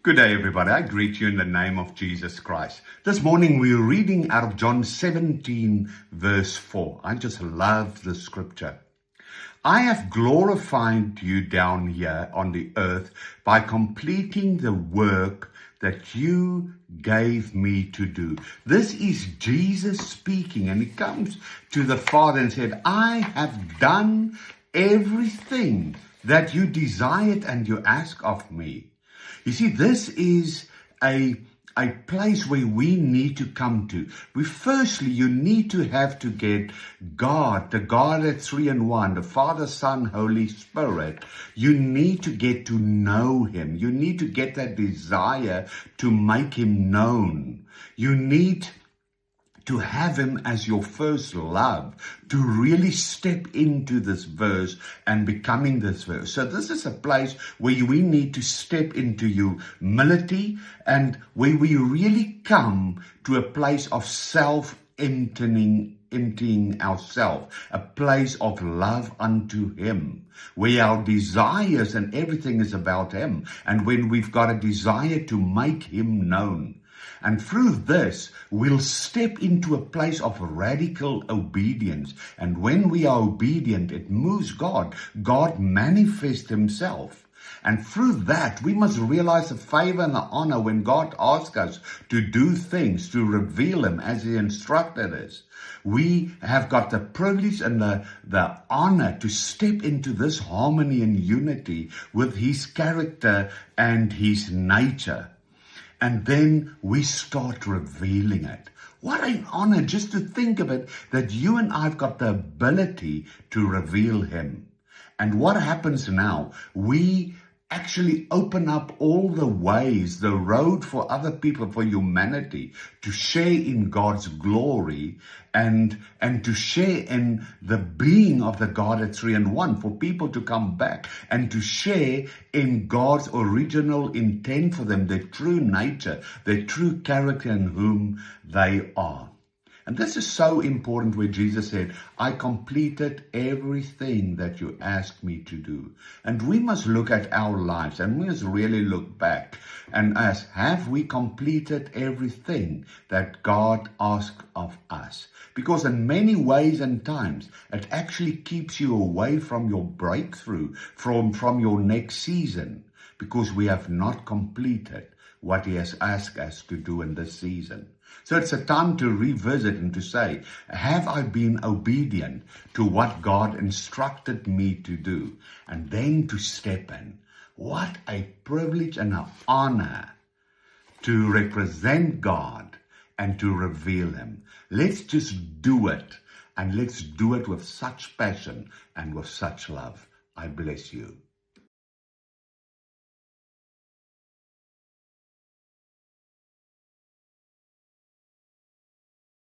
Good day, everybody. I greet you in the name of Jesus Christ. This morning we're reading out of John 17, verse 4. I just love the scripture. I have glorified you down here on the earth by completing the work that you gave me to do. This is Jesus speaking, and he comes to the Father and said, I have done everything that you desired and you asked of me. You see, this is a place where we need to come to. Firstly, you need to have to get God, the God at 3 in 1, the Father, Son, Holy Spirit. You need to get to know him. You need to get that desire to make him known. You need to have him as your first love, to really step into this verse and becoming this verse. So this is a place where we need to step into humility and where we really come to a place of emptying ourselves, a place of love unto him, where our desires and everything is about him. And when we've got a desire to make him known, and through this, we'll step into a place of radical obedience. And when we are obedient, it moves God. God manifests himself. And through that, we must realize the favor and the honor when God asks us to do things, to reveal him as he instructed us. We have got the privilege and the honor to step into this harmony and unity with his character and his nature. And then we start revealing it. What an honor just to think of it, that you and I have got the ability to reveal him. And what happens now? We actually open up all the ways, the road for other people, for humanity, to share in God's glory and to share in the being of the God at 3 in 1, for people to come back and to share in God's original intent for them, their true nature, their true character in whom they are. And this is so important, where Jesus said, I completed everything that you asked me to do. And we must look at our lives and we must really look back and ask, have we completed everything that God asked of us? Because in many ways and times, it actually keeps you away from your breakthrough, from your next season, because we have not completed what he has asked us to do in this season. So it's a time to revisit and to say, have I been obedient to what God instructed me to do? And then to step in. What a privilege and an honor to represent God and to reveal him. Let's just do it. And let's do it with such passion and with such love. I bless you.